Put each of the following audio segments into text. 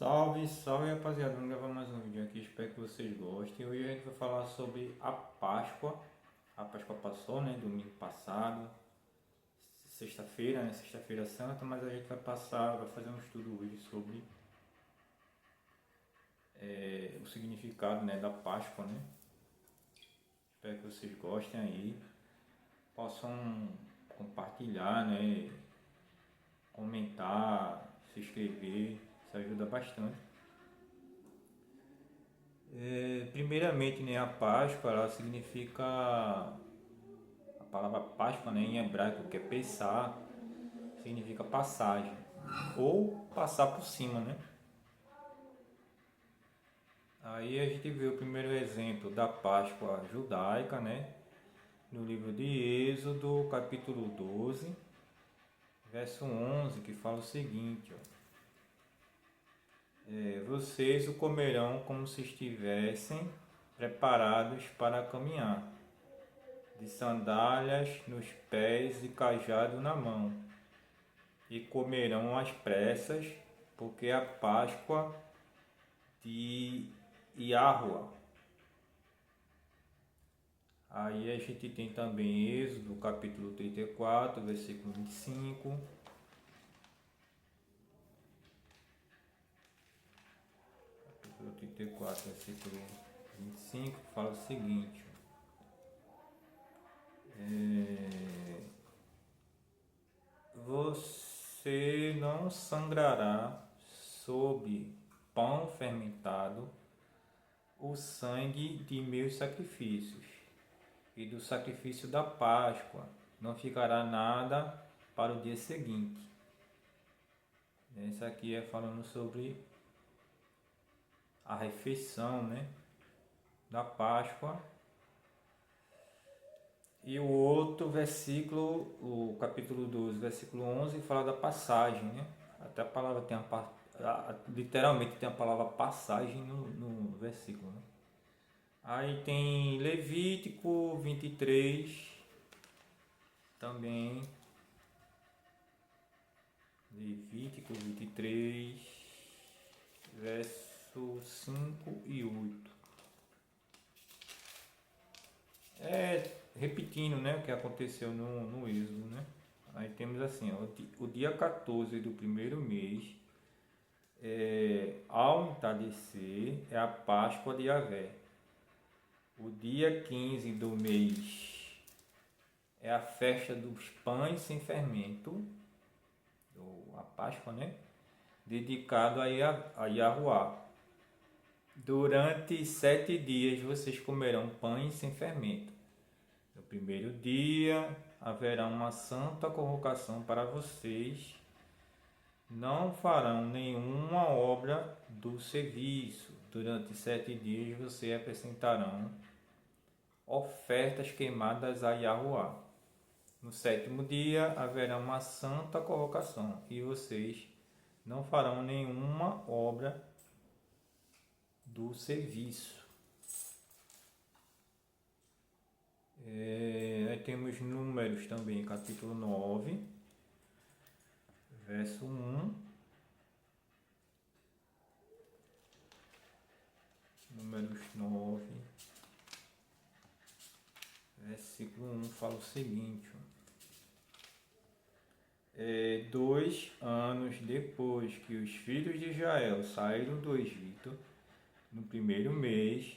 Salve, salve rapaziada, vamos gravar mais um vídeo aqui, espero que vocês gostem. Hoje a gente vai falar sobre a Páscoa. A Páscoa passou, né, domingo passado, sexta-feira, né, sexta-feira santa, mas a gente vai fazer um estudo hoje sobre o significado, né, da Páscoa, né. Espero que vocês gostem aí, possam compartilhar, né, comentar, se inscrever, isso ajuda bastante. Primeiramente, né, a Páscoa, ela significa a palavra Páscoa, né, em hebraico, que é Pessah, significa passagem ou passar por cima, né? Aí a gente vê o primeiro exemplo da Páscoa judaica, né, no livro de Êxodo, capítulo 12, verso 11, que fala o seguinte, ó: vocês o comerão como se estivessem preparados para caminhar, de sandálias nos pés e cajado na mão, e comerão às pressas, porque é a Páscoa de Iahua. Aí a gente tem também Êxodo, capítulo 34, versículo 25. Capítulo 34, versículo 25, que fala o seguinte: você não sangrará sob pão fermentado o sangue de meus sacrifícios e do sacrifício da Páscoa, não ficará nada para o dia seguinte. Esse aqui é falando sobre a refeição, né, da Páscoa. E o outro versículo, o capítulo 12, versículo 11, fala da passagem, né? Até a palavra tem literalmente tem a palavra passagem no versículo, né? Aí tem Levítico 23 também. Levítico 23, verso 5 e 8. Repetindo, né, o que aconteceu no Êxodo, né? Aí temos assim, ó, o dia 14 do primeiro mês, ao entardecer, é a Páscoa de Yahvé. O dia 15 do mês é a festa dos pães sem fermento, a Páscoa, né? Dedicado a Yahuwá. Durante 7 dias vocês comerão pães sem fermento. No primeiro dia haverá uma santa convocação para vocês. Não farão nenhuma obra do serviço. Durante 7 dias vocês apresentarão ofertas queimadas a Yahuwá. No 7º dia haverá uma santa convocação e vocês não farão nenhuma obra do serviço. Aí temos Números também, capítulo 9, verso 1. Números 9, versículo 1 fala o seguinte: 2 anos depois que os filhos de Israel saíram do Egito, no primeiro mês,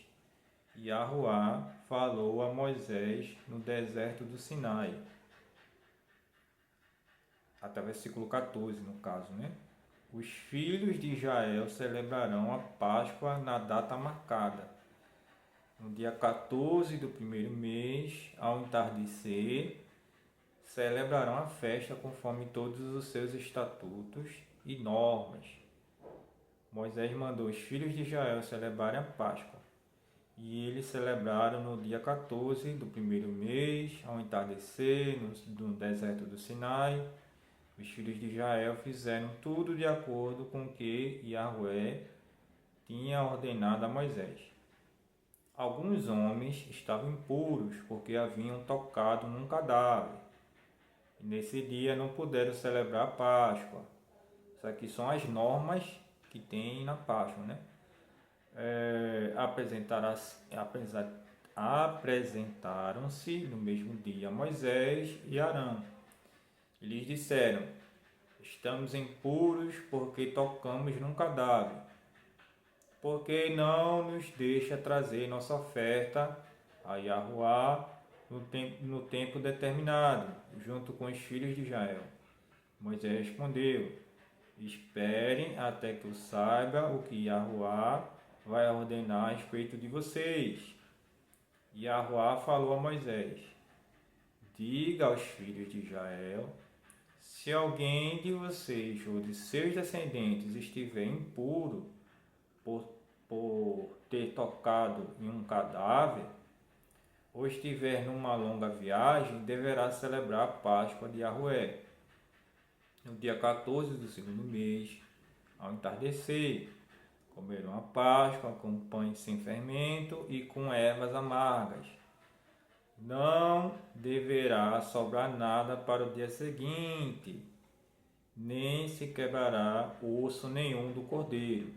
Yahuwá falou a Moisés no deserto do Sinai. Até o versículo 14, no caso, né? Os filhos de Israel celebrarão a Páscoa na data marcada. No dia 14 do primeiro mês, ao entardecer, celebrarão a festa conforme todos os seus estatutos e normas. Moisés mandou os filhos de Israel celebrarem a Páscoa. E eles celebraram no dia 14 do primeiro mês, ao entardecer, no deserto do Sinai. Os filhos de Israel fizeram tudo de acordo com o que Yahvé tinha ordenado a Moisés. Alguns homens estavam impuros porque haviam tocado num cadáver. E nesse dia não puderam celebrar a Páscoa. Isso aqui são as normas que tem na Páscoa, né? Apresentaram-se no mesmo dia Moisés e Arão. E lhes disseram: estamos impuros porque tocamos num cadáver. Porque não nos deixa trazer nossa oferta a Yahuwá no tempo determinado, junto com os filhos de Israel. Moisés respondeu: esperem até que eu saiba o que Yahuwá vai ordenar a respeito de vocês. Yahuwá falou a Moisés: diga aos filhos de Israel: se alguém de vocês ou de seus descendentes estiver impuro por ter tocado em um cadáver, ou estiver numa longa viagem, deverá celebrar a Páscoa de Yahuwá no dia 14 do segundo mês, ao entardecer. Comerão a Páscoa com pães sem fermento e com ervas amargas. Não deverá sobrar nada para o dia seguinte, nem se quebrará osso nenhum do cordeiro.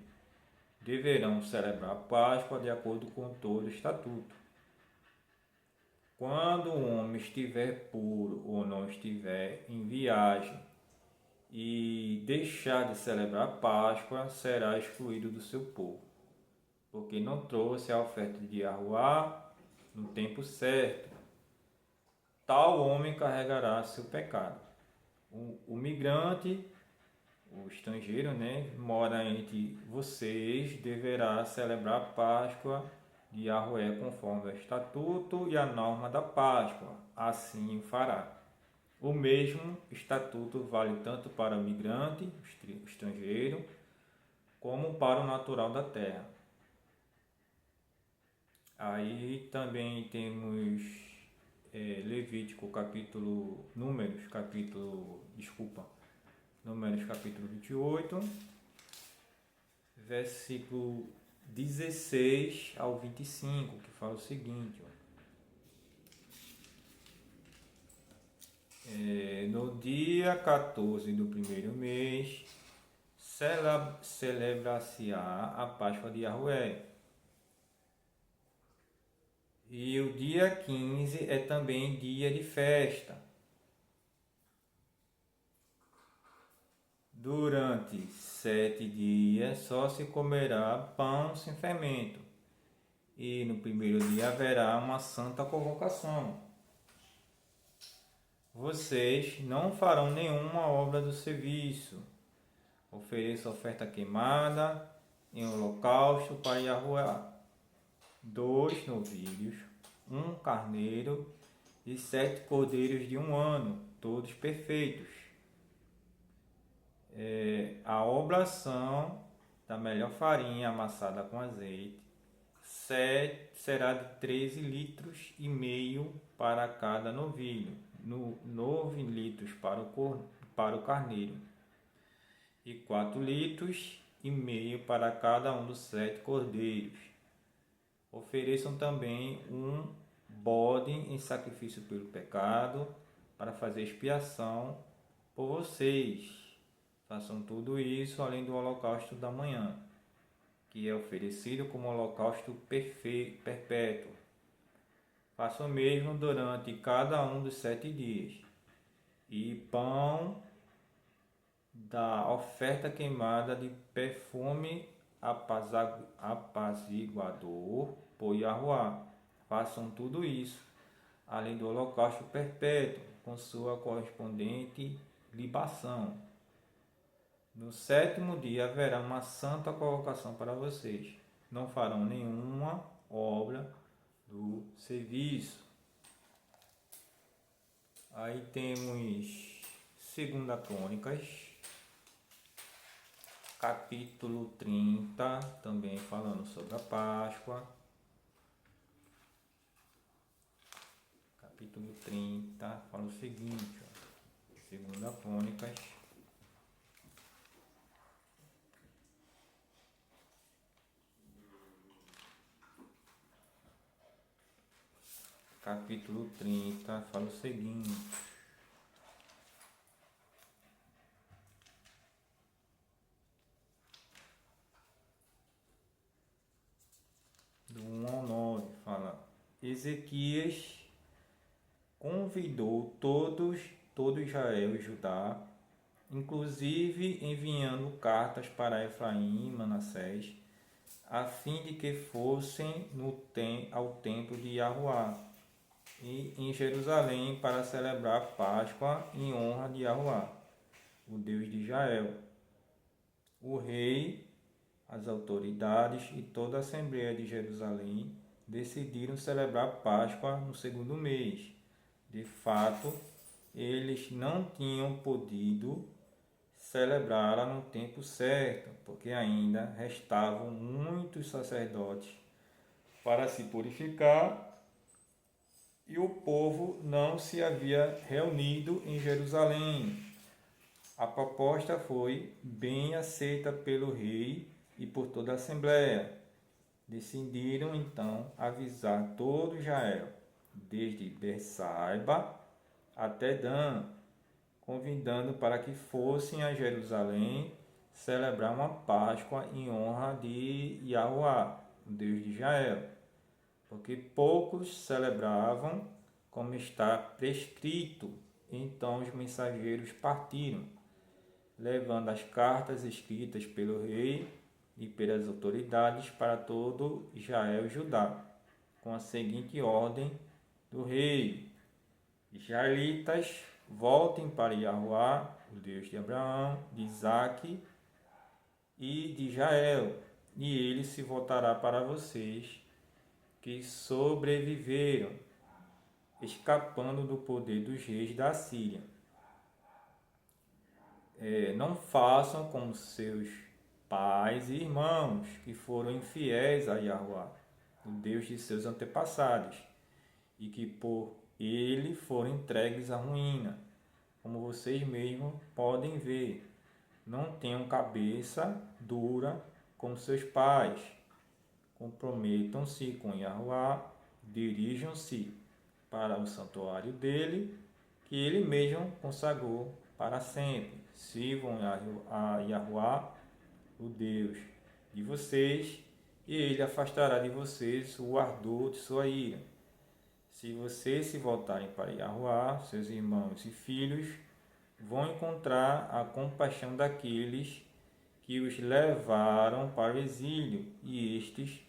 Deverão celebrar a Páscoa de acordo com todo o estatuto. Quando o homem estiver puro ou não estiver em viagem e deixar de celebrar a Páscoa, será excluído do seu povo, porque não trouxe a oferta de Yahuwá no tempo certo. Tal homem carregará seu pecado. O migrante, o estrangeiro, mora entre vocês, deverá celebrar a Páscoa de Yahuwá conforme o estatuto e a norma da Páscoa. Assim o fará. O mesmo estatuto vale tanto para o migrante, o estrangeiro, como para o natural da terra. Aí também temos Números capítulo 28, versículo 16 ao 25, que fala o seguinte: no dia 14 do primeiro mês, celebrar-se-á a Páscoa de Yahuwá. E o dia 15 é também dia de festa. Durante 7 dias só se comerá pão sem fermento. E no primeiro dia haverá uma santa convocação. Vocês não farão nenhuma obra do serviço. Ofereça oferta queimada em holocausto para Yahuwá: 2 novilhos, 1 carneiro e 7 cordeiros de 1 ano, todos perfeitos. A oblação da melhor farinha amassada com azeite será de 13 litros e meio para cada novilho, 9 litros para o carneiro e 4 litros e meio para cada um dos 7 cordeiros. Ofereçam também um bode em sacrifício pelo pecado, para fazer expiação por vocês. Façam tudo isso além do holocausto da manhã, que é oferecido como holocausto perpétuo. Façam o mesmo durante cada um dos 7 dias. E pão da oferta queimada de perfume apaziguador por Yahuwá. Façam tudo isso, além do holocausto perpétuo, com sua correspondente libação. No 7º dia haverá uma santa convocação para vocês. Não farão nenhuma obra do serviço. Aí temos 2 Crônicas, capítulo 30, também falando sobre a Páscoa. Capítulo 30 fala o seguinte: 2 Crônicas, capítulo 30 fala o seguinte: Ezequias convidou todo Israel e Judá, inclusive enviando cartas para Efraim e Manassés, a fim de que fossem ao templo de Yahuá e em Jerusalém para celebrar a Páscoa em honra de Yahuá, o Deus de Israel. O rei, as autoridades e toda a Assembleia de Jerusalém decidiram celebrar a Páscoa no segundo mês. De fato, eles não tinham podido celebrá-la no tempo certo, porque ainda restavam muitos sacerdotes para se purificar e o povo não se havia reunido em Jerusalém. A proposta foi bem aceita pelo rei e por toda a Assembleia. Decidiram então avisar todo Israel, desde Bersaiba até Dan, convidando para que fossem a Jerusalém celebrar uma Páscoa em honra de Yahuá, o Deus de Israel, porque poucos celebravam como está prescrito. Então os mensageiros partiram, levando as cartas escritas pelo rei e pelas autoridades para todo Israel e Judá, com a seguinte ordem do rei: Israelitas, voltem para Yahuá, o Deus de Abraão, de Isaque e de Israel, e ele se voltará para vocês que sobreviveram, escapando do poder dos reis da Síria. Não façam como seus pais e irmãos, que foram infiéis a Yahuá, o Deus de seus antepassados, e que por ele foram entregues à ruína. Como vocês mesmos podem ver, não tenham cabeça dura como seus pais. Comprometam-se com Yahuá, dirijam-se para o santuário dele, que ele mesmo consagrou para sempre. Sirvam a Yahuá, o Deus de vocês, e ele afastará de vocês o ardor de sua ira. Se vocês se voltarem para Yahuá, seus irmãos e filhos vão encontrar a compaixão daqueles que os levaram para o exílio, e estes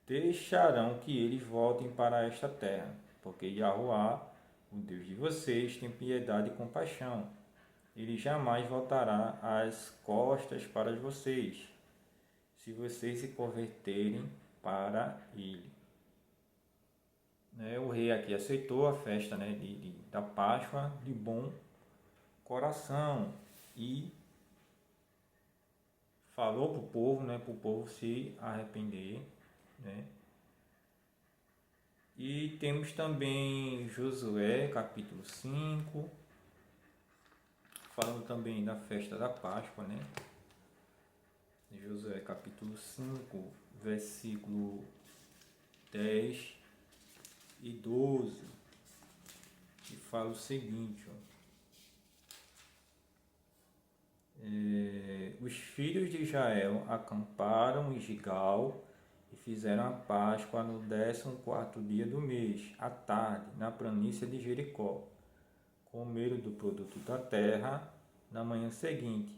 deixarão que eles voltem para esta terra, porque Yahuá, o Deus de vocês, tem piedade e compaixão. Ele jamais voltará as costas para vocês, se vocês se converterem para ele. O rei aqui aceitou a festa da Páscoa de bom coração e falou para o povo se arrepender. E temos também Josué capítulo 5, falando também da festa da Páscoa, Josué capítulo 5, versículo 10 e 12, que fala o seguinte: os filhos de Israel acamparam em Gigal e fizeram a Páscoa no 14º dia do mês, à tarde, na planície de Jericó. Comeram do produto da terra. Na manhã seguinte,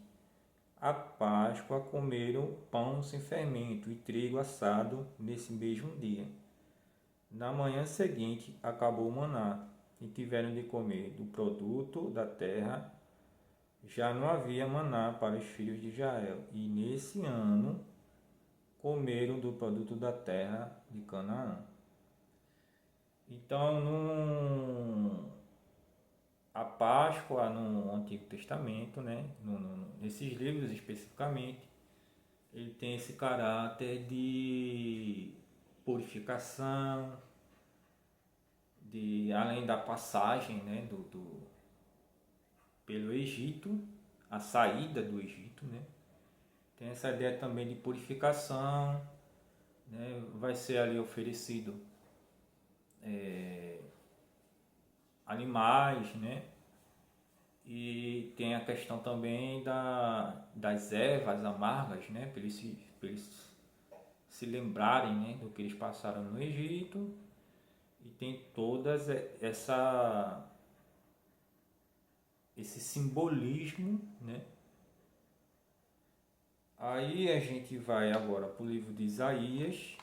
a Páscoa, comeram pão sem fermento e trigo assado nesse mesmo dia. Na manhã seguinte, acabou o maná, e tiveram de comer do produto da terra. Já não havia maná para os filhos de Israel, e nesse ano comeram do produto da terra de Canaã. Então, a Páscoa no Antigo Testamento, nesses livros especificamente, ele tem esse caráter de purificação, além da passagem pelo Egito, a saída do Egito, tem essa ideia também de purificação, vai ser ali oferecido animais, e tem a questão também das ervas amargas, para eles se lembrarem do que eles passaram no Egito, e tem todas esse simbolismo, né? Aí a gente vai agora para o livro de Isaías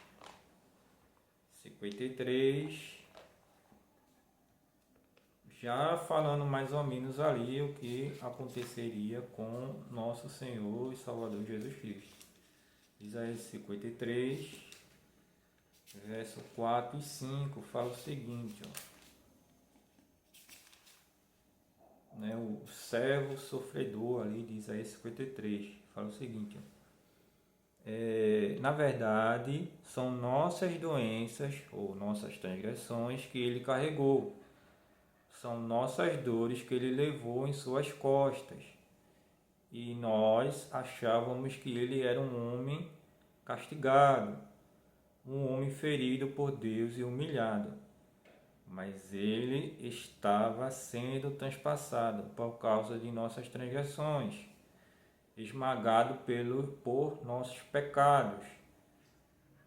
53, já falando mais ou menos ali o que aconteceria com nosso Senhor e Salvador Jesus Cristo. Isaías 53, verso 4 e 5, fala o seguinte, né, o servo sofredor ali de Isaías 53, fala o seguinte, na verdade, são nossas doenças ou nossas transgressões que ele carregou, são nossas dores que ele levou em suas costas, e nós achávamos que ele era um homem castigado, um homem ferido por Deus e humilhado. Mas ele estava sendo transpassado por causa de nossas transgressões, esmagado por nossos pecados.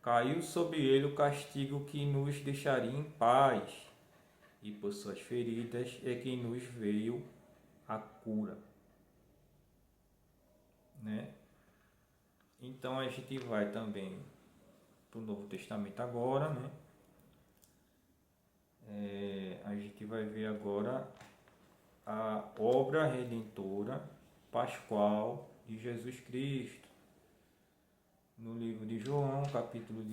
Caiu sobre ele o castigo que nos deixaria em paz, e por suas feridas é que nos veio a cura. Né? Então a gente vai também para o Novo Testamento agora, né? A gente vai ver agora a obra redentora pascual de Jesus Cristo. No livro de João, capítulo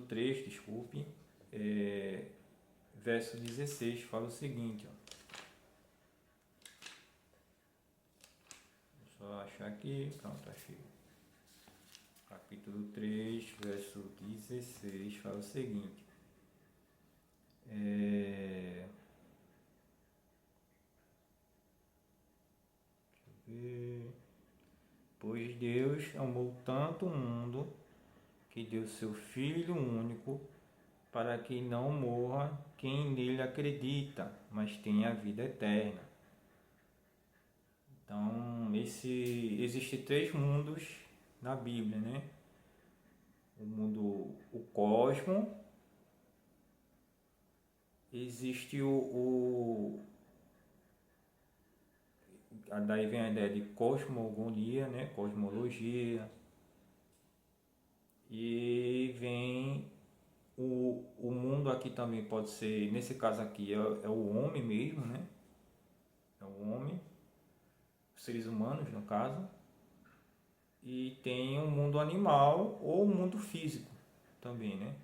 3, desculpe, verso 16, fala o seguinte, só achar aqui, pronto, achei. Capítulo 3, verso 16, fala o seguinte. Deixa eu ver. Pois Deus amou tanto o mundo que deu seu Filho único para que não morra quem nele acredita, mas tenha a vida eterna. Então, existem 3 mundos na Bíblia, né? O mundo, o cosmo, existe daí vem a ideia de cosmogonia, né? Cosmologia, e vem o mundo aqui também pode ser, nesse caso aqui é o homem mesmo, né? É o homem, seres humanos no caso, e tem o mundo animal ou o mundo físico também, né?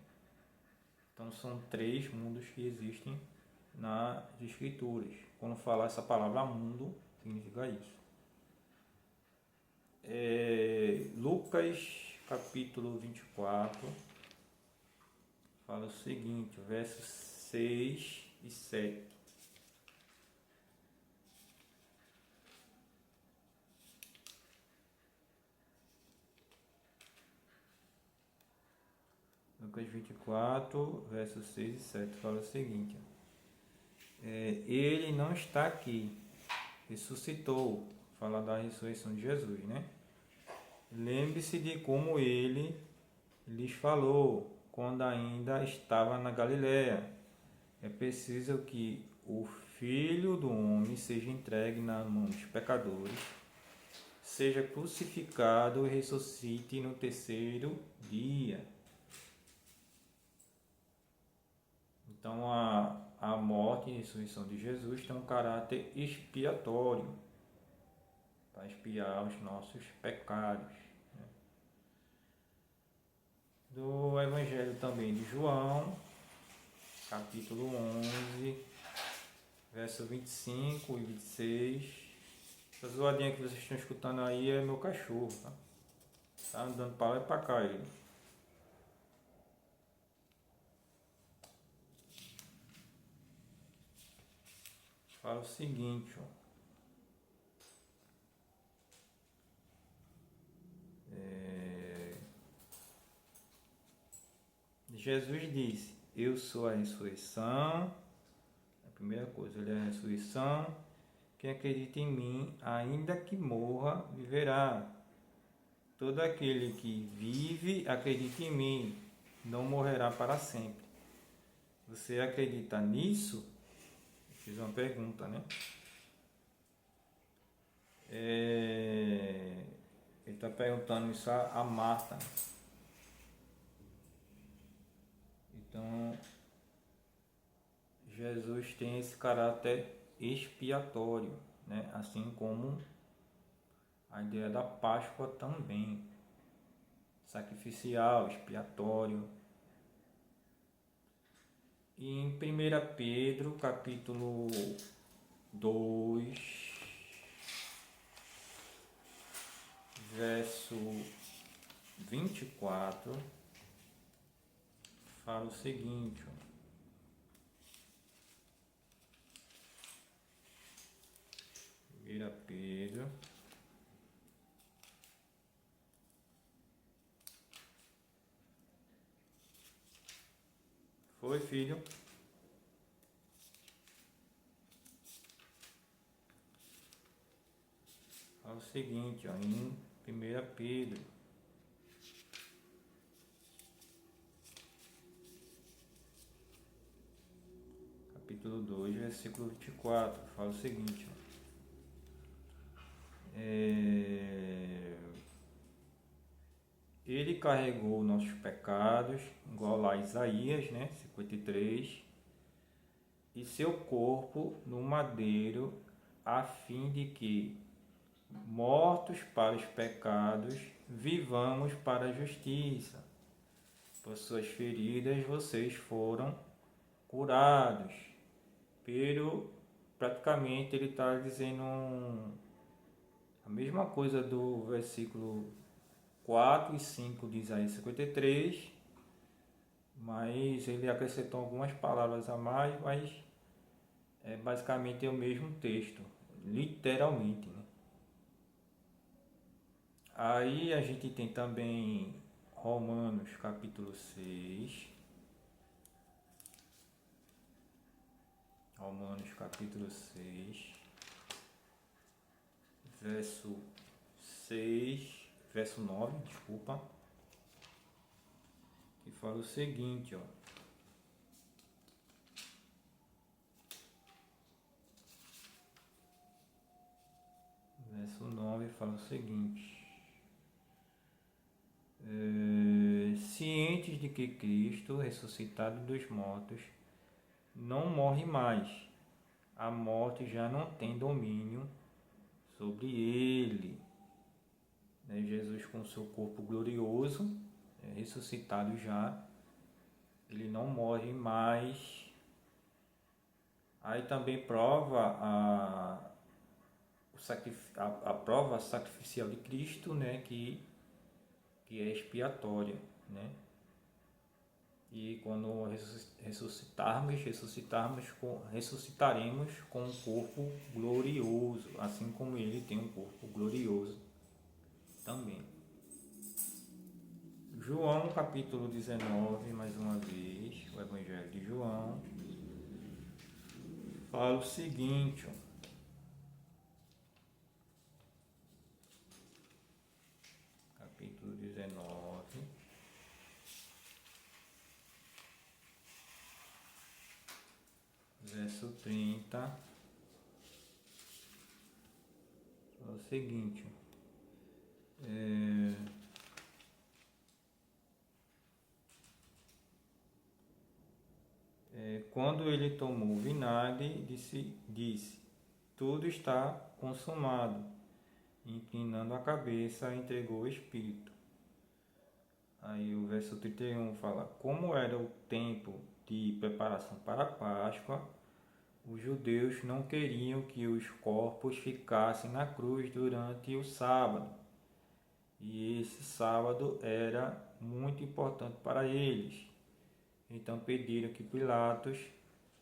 Então são 3 mundos que existem nas escrituras. Quando falar essa palavra mundo, significa isso. Lucas capítulo 24 fala o seguinte, versos 6 e 7. Lucas 24, versos 6 e 7 fala o seguinte, ele não está aqui, ressuscitou, fala da ressurreição de Jesus, né? Lembre-se de como ele lhes falou quando ainda estava na Galiléia. É preciso que o Filho do Homem seja entregue nas mãos dos pecadores, seja crucificado e ressuscite no 3º dia. Então a morte e ressurreição de Jesus tem um caráter expiatório, para expiar os nossos pecados. Né? Do Evangelho também de João, capítulo 11, verso 25 e 26. Essa zoadinha que vocês estão escutando aí é meu cachorro, tá? Tá andando para lá e para cá ele. Fala o seguinte, Jesus disse, eu sou a ressurreição, a primeira coisa, ele é a ressurreição, quem acredita em mim, ainda que morra, viverá. Todo aquele que vive, acredita em mim, não morrerá para sempre. Você acredita nisso? Eu fiz uma pergunta, né? Ele está perguntando isso a Marta. Então, Jesus tem esse caráter expiatório, né? Assim como a ideia da Páscoa também. Sacrificial, expiatório. E em 1 Pedro, capítulo 2, verso 24, fala o seguinte: 1 Pedro, foi, filho? Fala o seguinte, em 1 Pedro, capítulo 2, versículo 24, fala o seguinte: Ele carregou nossos pecados, igual lá a Isaías, né, 53, e seu corpo no madeiro, a fim de que, mortos para os pecados, vivamos para a justiça. Por suas feridas vocês foram curados. Pero praticamente ele está dizendo a mesma coisa do versículo 4 e 5 de Isaías 53, mas ele acrescentou algumas palavras a mais, mas basicamente é o mesmo texto, literalmente, né? Aí a gente tem também Romanos capítulo 6. Romanos capítulo 6, verso 6, verso 9, desculpa, que fala o seguinte, ó. Verso 9 fala o seguinte: cientes de que Cristo, ressuscitado dos mortos, não morre mais, a morte já não tem domínio sobre ele. Jesus, com seu corpo glorioso, ressuscitado já, ele não morre mais. Aí também prova a prova sacrificial de Cristo, né, que é expiatória, né? E quando ressuscitaremos com um corpo glorioso, assim como ele tem um corpo glorioso também. João capítulo 19, mais uma vez, o Evangelho de João, fala o seguinte, ó. Capítulo 19, verso 30, fala o seguinte, quando ele tomou o vinagre, disse, tudo está consumado. Inclinando a cabeça, entregou o Espírito. Aí o verso 31 fala: como era o tempo de preparação para a Páscoa, os judeus não queriam que os corpos ficassem na cruz durante o sábado. E esse sábado era muito importante para eles. Então pediram que Pilatos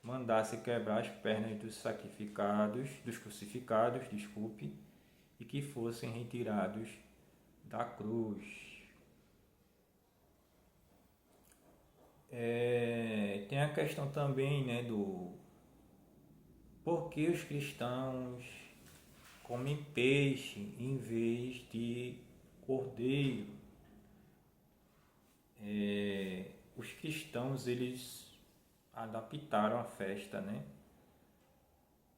mandasse quebrar as pernas dos crucificados, e que fossem retirados da cruz. Tem a questão também, né, do por que os cristãos comem peixe em vez de cordeiro. os cristãos eles adaptaram a festa, né?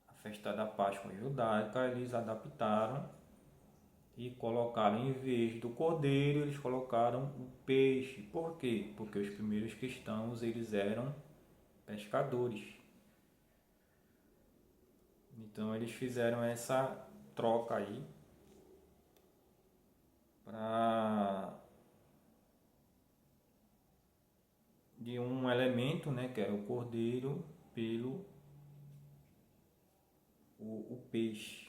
A festa da Páscoa judaica, eles adaptaram e colocaram, em vez do cordeiro, eles colocaram o peixe. Por quê? Porque os primeiros cristãos eles eram pescadores. Então eles fizeram essa troca aí para de um elemento, né, que era o cordeiro, pelo o peixe.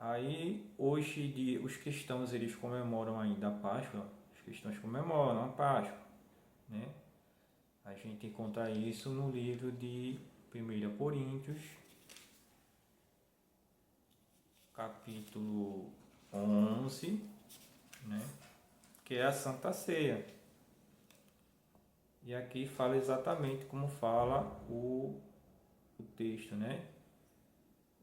Aí hoje os cristãos eles comemoram ainda a Páscoa, os cristãos comemoram a Páscoa, né? A gente encontra isso no livro de 1 Coríntios, capítulo 11, né? Que é a Santa Ceia. E aqui fala exatamente como fala o texto, né?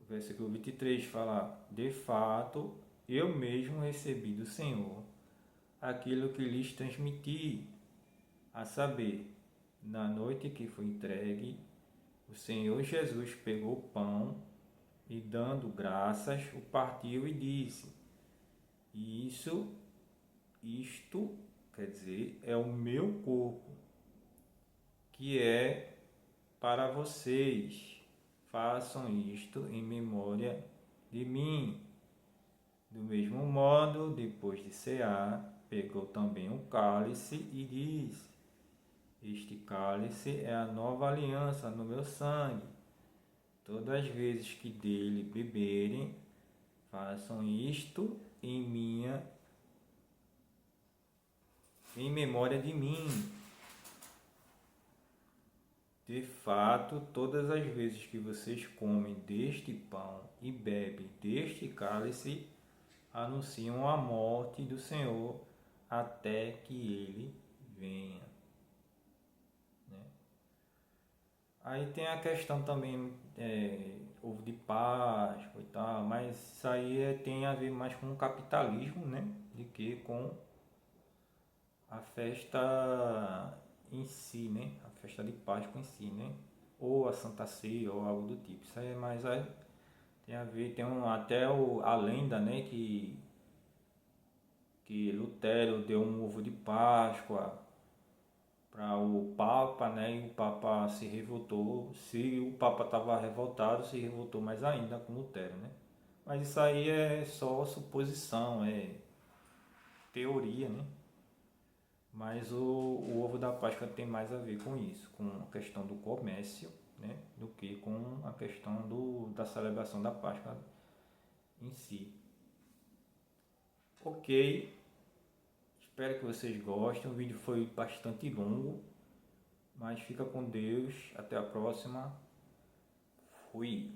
O versículo 23 fala: de fato, eu mesmo recebi do Senhor aquilo que lhes transmiti, a saber, na noite que foi entregue, o Senhor Jesus pegou o pão e, dando graças, o partiu e disse: isto, quer dizer, é o meu corpo, que é para vocês. Façam isto em memória de mim. Do mesmo modo, depois de cear, pegou também um cálice e disse: este cálice é a nova aliança no meu sangue. Todas as vezes que dele beberem, façam isto em memória de mim. De fato, todas as vezes que vocês comem deste pão e bebem deste cálice, anunciam a morte do Senhor até que ele venha. Né? Aí tem a questão também, ovo de Páscoa e tal, mas isso aí tem a ver mais com o capitalismo, né? Do que com a festa em si, né? A festa de Páscoa em si, né? Ou a Santa Ceia ou algo do tipo. Isso aí é mais tem a ver, até a lenda, né? Que Lutero deu um ovo de Páscoa para o Papa, né? E o Papa se revoltou. Se o Papa estava revoltado, se revoltou mais ainda com Lutero, né? Mas isso aí é só suposição, é teoria, né? Mas o ovo da Páscoa tem mais a ver com isso, com a questão do comércio, né? Do que com a questão da celebração da Páscoa em si. Ok, espero que vocês gostem. O vídeo foi bastante longo, mas fica com Deus. Até a próxima. Fui.